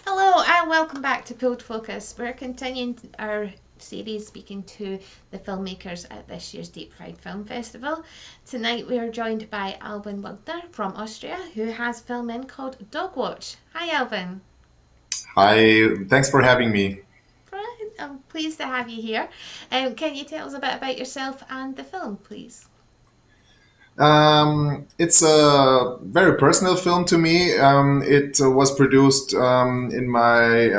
Hello and welcome back to Pulled Focus. We're continuing our series speaking to the filmmakers at this year's Deep Fried Film Festival. Tonight we are joined by Albin Wildner from Austria, who has a film in called Dogwatch. Hi Albin. Hi, thanks for having me. Right, I'm pleased to have you here. Can you tell us a bit about yourself and the film, please? It's a very personal film to me. It was produced in my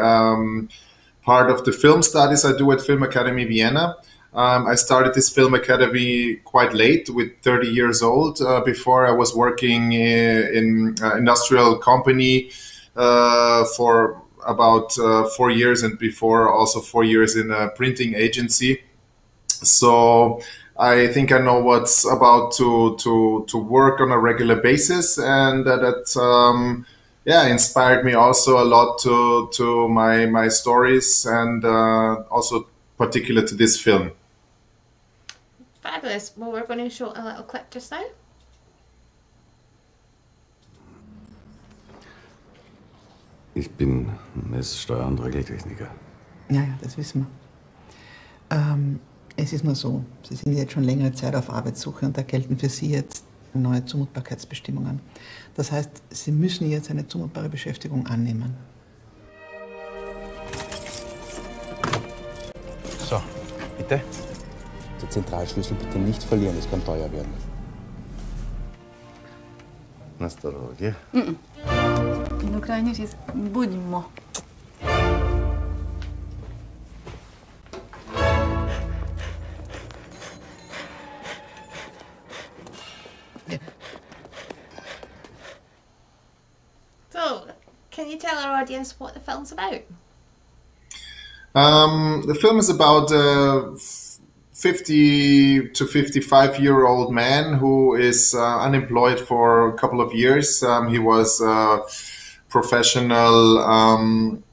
part of the film studies I do at Film Academy Vienna. I started this film academy quite late, with 30 years old. Before I was working in an industrial company for about 4 years, and before also 4 years in a printing agency. So I think I know what's about to work on a regular basis, and that inspired me also a lot to my stories, and also particular to this film. Fabulous. Well, we're going to show a little clip just now. Ich bin Messsteuer- und Regeltechniker. Ja, das wissen wir. Es ist nur so, Sie sind jetzt schon längere Zeit auf Arbeitssuche und da gelten für Sie jetzt neue Zumutbarkeitsbestimmungen. Das heißt, Sie müssen jetzt eine zumutbare Beschäftigung annehmen. So, bitte. Den Zentralschlüssel bitte nicht verlieren, das kann teuer werden. Na здоровье. In Ukrainisch ist budimo. So, can you tell our audience what the film's about? The film is about a 50 to 55-year-old man who is unemployed for a couple of years. He was a professional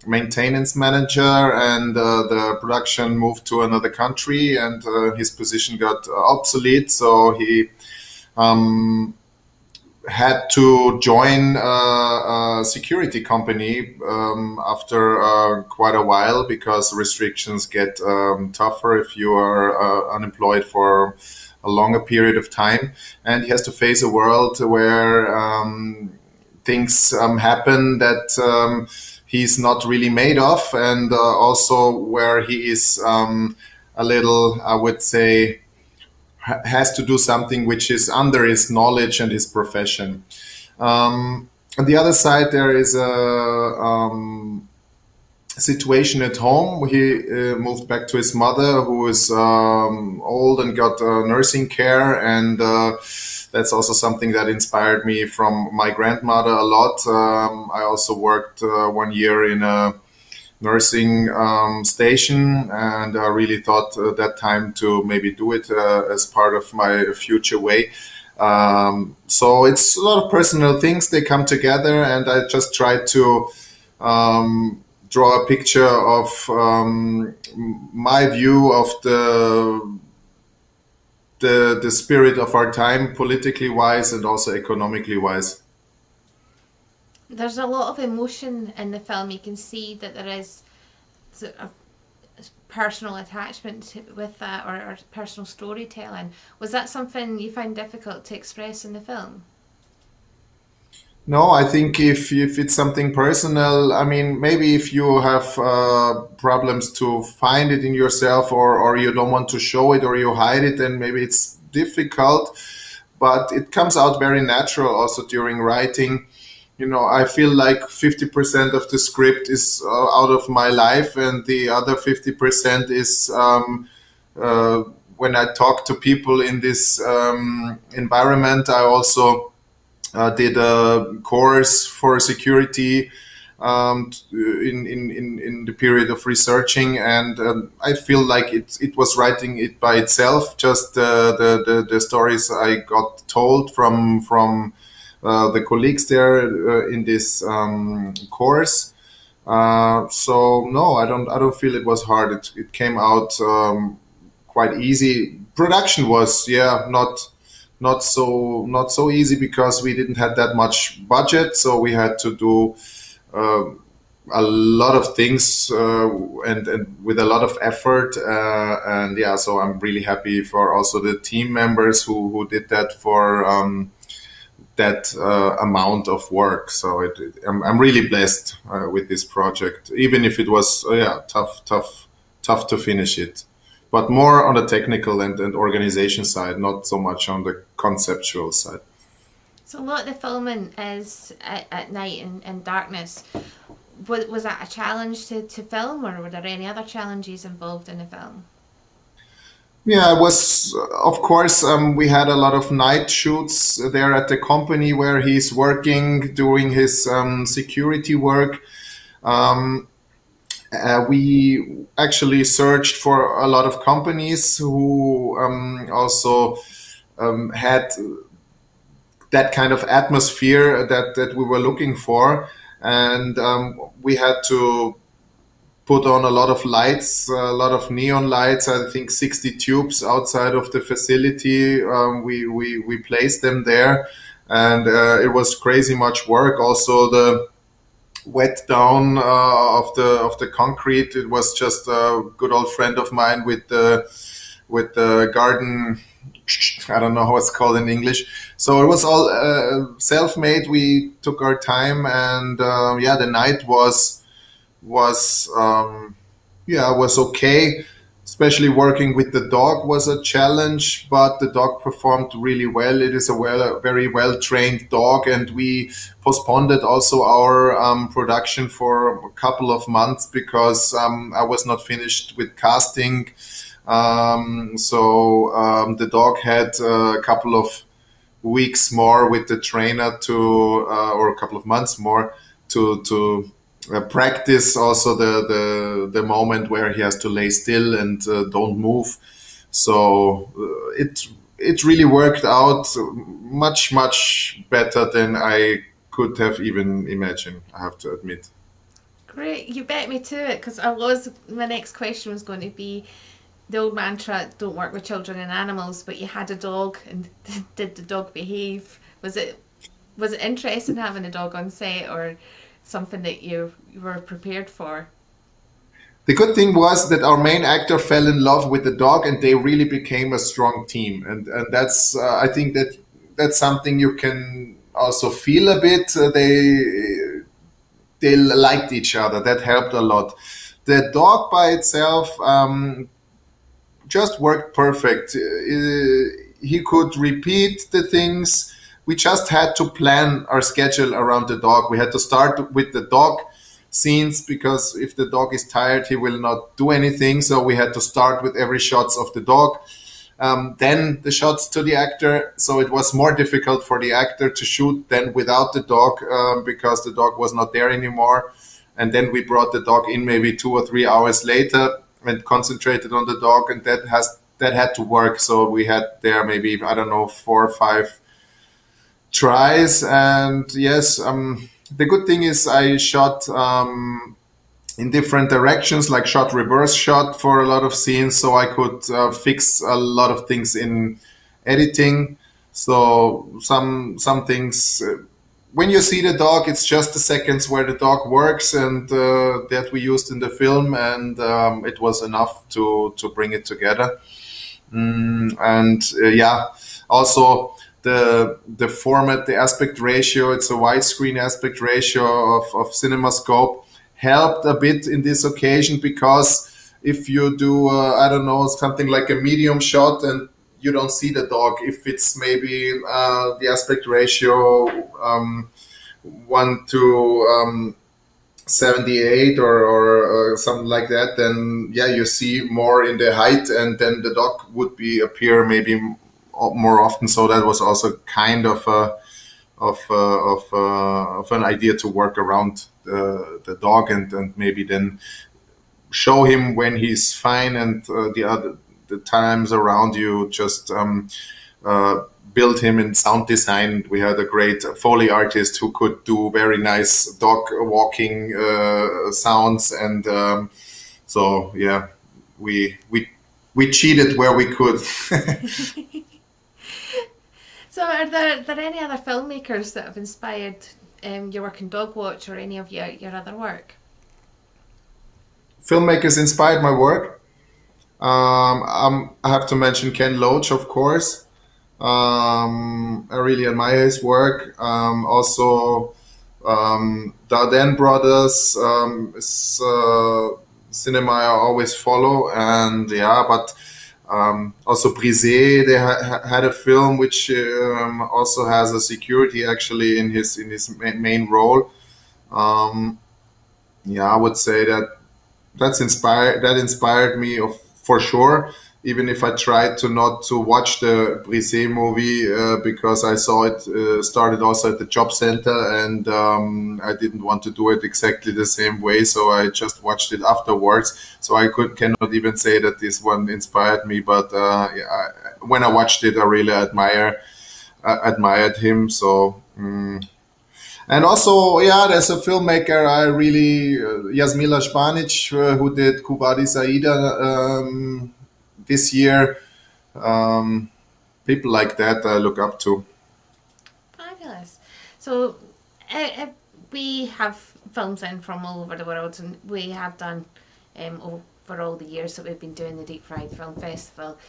maintenance manager, and the production moved to another country, and his position got obsolete, so he had to join a security company after quite a while, because restrictions get tougher if you are unemployed for a longer period of time. And he has to face a world where things happen that he's not really made of, and also where he is a little, I would say, has to do something which is under his knowledge and his profession. On the other side, there is a situation at home. He moved back to his mother, who is old and got nursing care, and that's also something that inspired me from my grandmother a lot. I also worked 1 year in a nursing station, and I really thought that time to maybe do it as part of my future way. So it's a lot of personal things, they come together, and I just tried to draw a picture of my view of the spirit of our time, politically wise and also economically wise. There's a lot of emotion in the film. You can see that there is a personal attachment with that, or personal storytelling. Was that something you find difficult to express in the film? No, I think if it's something personal, I mean, maybe if you have problems to find it in yourself, or you don't want to show it, or you hide it, then maybe it's difficult. But it comes out very natural also during writing. You know, I feel like 50% of the script is out of my life, and the other 50% is when I talk to people in this environment. I also did a course for security in the period of researching, and I feel like it was writing it by itself. Just the stories I got told from the colleagues there in this course. So no, I don't feel it was hard. It came out quite easy. production was not so easy because we didn't have that much budget, so we had to do a lot of things and with a lot of effort, and yeah, so I'm really happy for also the team members who did that for that amount of work. So I'm really blessed with this project, even if it was tough to finish it, but more on the technical and organization side, not so much on the conceptual side. So a lot of the filming is at night in darkness. Was that a challenge to film, or were there any other challenges involved in the film? Yeah, it was, of course, we had a lot of night shoots there at the company where he's working, doing his security work. We actually searched for a lot of companies who also had that kind of atmosphere that we were looking for. And we had to put on a lot of lights, a lot of neon lights. I think 60 tubes outside of the facility. We placed them there, and it was crazy much work. Also, the wet down of the concrete. It was just a good old friend of mine with the garden. I don't know how it's called in English. So it was all self-made. We took our time, and yeah, the night was okay. Especially working with the dog was a challenge, but the dog performed really well. It is a very well-trained dog, and we postponed also our production for a couple of months because I was not finished with casting. So the dog had a couple of weeks more with the trainer or a couple of months more to practice also the moment where he has to lay still and don't move. So it really worked out much better than I could have even imagined, I have to admit. Great, you bet me to it, because my next question was going to be the old mantra, don't work with children and animals, but you had a dog, and did the dog behave? Was it interesting having a dog on set, or something that you were prepared for? The good thing was that our main actor fell in love with the dog, and they really became a strong team. And that's I think that's something you can also feel a bit. They liked each other. That helped a lot. The dog by itself just worked perfect. He could repeat the things. We just had to plan our schedule around the dog. We had to start with the dog scenes, because if the dog is tired, he will not do anything. So we had to start with every shots of the dog. Then the shots to the actor. So it was more difficult for the actor to shoot than without the dog, because the dog was not there anymore. And then we brought the dog in maybe 2 or 3 hours later and concentrated on the dog, and that had to work. So we had there maybe, I don't know, 4 or 5 tries. And yes, the good thing is I shot in different directions, like shot reverse shot for a lot of scenes, so I could fix a lot of things in editing. So some things, when you see the dog, it's just the seconds where the dog works, and that we used in the film, and it was enough to bring it together. Yeah, also the format, the aspect ratio, it's a widescreen aspect ratio of CinemaScope, helped a bit in this occasion, because if you do, I don't know, something like a medium shot and you don't see the dog, if it's maybe the aspect ratio 1:78 or something like that, then yeah, you see more in the height, and then the dog would appear maybe more often. So that was also kind of an idea to work around the dog, and maybe then show him when he's fine, and the times around you just build him in sound design. We had a great Foley artist who could do very nice dog walking sounds, and so yeah, we we cheated where we could. So are there any other filmmakers that have inspired your work in Dogwatch or any of your other work? Filmmakers inspired my work. I have to mention Ken Loach, of course. I really admire his work. Also, Dardenne Brothers is cinema I always follow, and yeah, but also Brisé, they had a film which also has a security actually in his main role. Yeah, I would say that inspired me for sure. Even if I tried to not to watch the Brisé movie because I saw it started also at the job center, and I didn't want to do it exactly the same way, so I just watched it afterwards. So I cannot even say that this one inspired me, but yeah, when I watched it, I really admired him. So. And also, yeah, there's a filmmaker I really, Jasmila Španić, who did Kubadi Saida this year. People like that I look up to. Fabulous. So we have films in from all over the world, and we have done over all the years that we've been doing the Deep Fried Film Festival.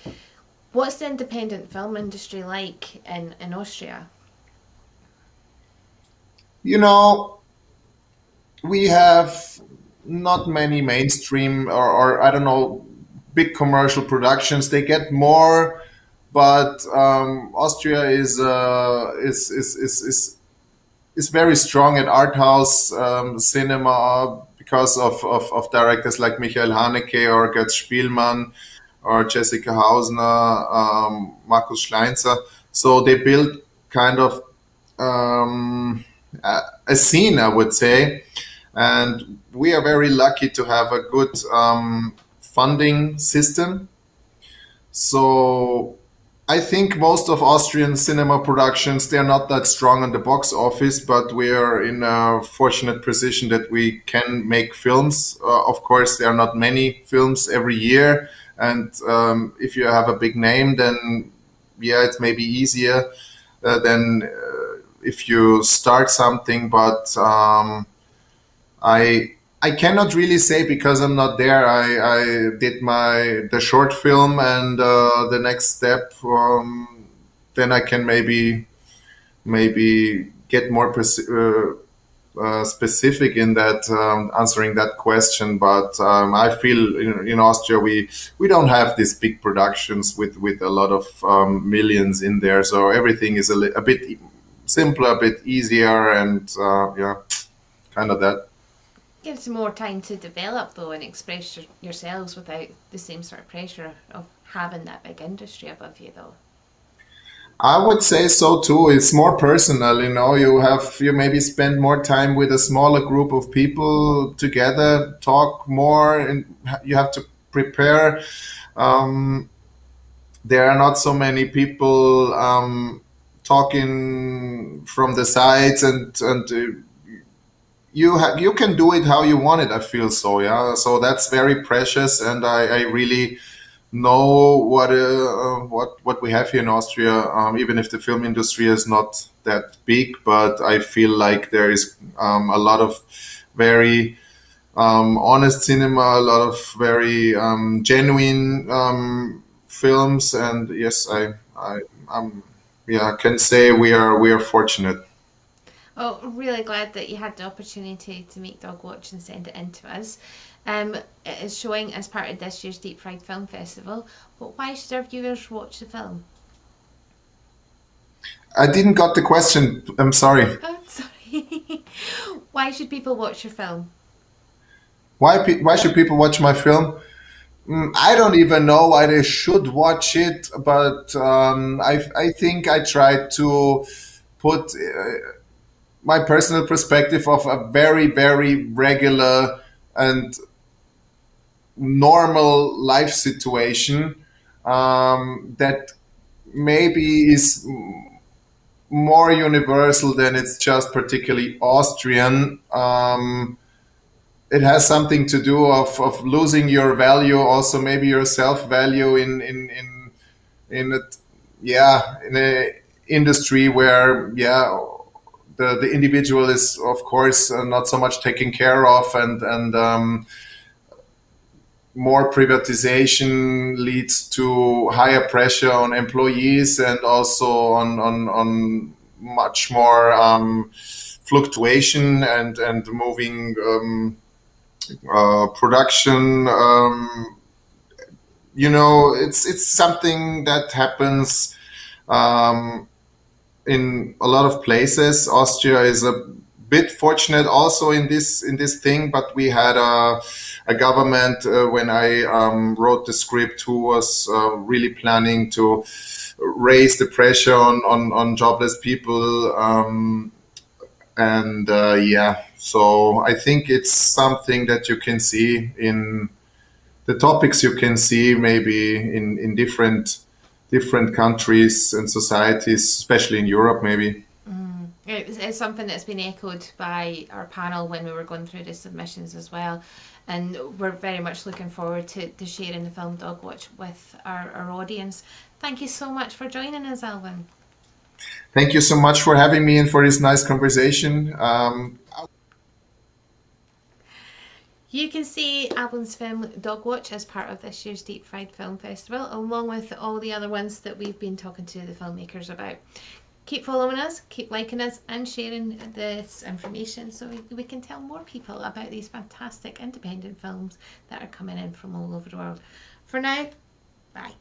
What's the independent film industry like in Austria? You know, we have not many mainstream or I don't know, big commercial productions. They get more, but Austria is very strong at art house cinema because of directors like Michael Haneke or Götz Spielmann or Jessica Hausner, Markus Schleinzer. So they build kind of a scene, I would say, and we are very lucky to have a good funding system. So I think most of Austrian cinema productions, they're not that strong on the box office, but we are in a fortunate position that we can make films. Of course, there are not many films every year, and if you have a big name, then yeah, it's maybe easier than if you start something, but I cannot really say because I'm not there. I did the short film, and the next step, then I can maybe get more specific in that answering that question. But I feel in Austria we don't have these big productions with a lot of millions in there, so everything is a bit simpler, a bit easier, and yeah, kind of that. Gives you more time to develop though and express yourselves without the same sort of pressure of having that big industry above you though. I would say so too. It's more personal, you know. You maybe spend more time with a smaller group of people together, talk more, and you have to prepare. There are not so many people talking from the sides, and you can do it how you want it. I feel so, yeah. So that's very precious, and I really know what we have here in Austria. Even if the film industry is not that big, but I feel like there is a lot of very honest cinema, a lot of very genuine films, and yes, I can say we are fortunate. Well, really glad that you had the opportunity to make Dogwatch and send it in to us. It is showing as part of this year's Deep Fried Film Festival, but why should our viewers watch the film? I didn't got the question. I'm sorry. Oh, sorry. Why should people watch your film? Why should people watch my film? I don't even know why they should watch it, but I think I tried to put my personal perspective of a very, very regular and normal life situation that maybe is more universal than it's just particularly Austrian. it has something to do of losing your value, also maybe your self-value in a, yeah, in a industry where, yeah, the individual is of course not so much taken care of, and more privatization leads to higher pressure on employees, and also on much more fluctuation and moving production. You know, it's something that happens in a lot of places. Austria is a bit fortunate also in this thing, but we had a government when I wrote the script who was really planning to raise the pressure on jobless people, and yeah, so I think it's something that you can see in the topics, you can see maybe in different countries and societies, especially in Europe, maybe. It's something that's been echoed by our panel when we were going through the submissions as well, and we're very much looking forward to sharing the film Dogwatch with our audience. Thank you so much for joining us, Albin. Thank you so much for having me and for this nice conversation. You can see Albin's film Dogwatch as part of this year's Deep Fried Film Festival, along with all the other ones that we've been talking to the filmmakers about. Keep following us, keep liking us, and sharing this information so we can tell more people about these fantastic independent films that are coming in from all over the world. For now, bye.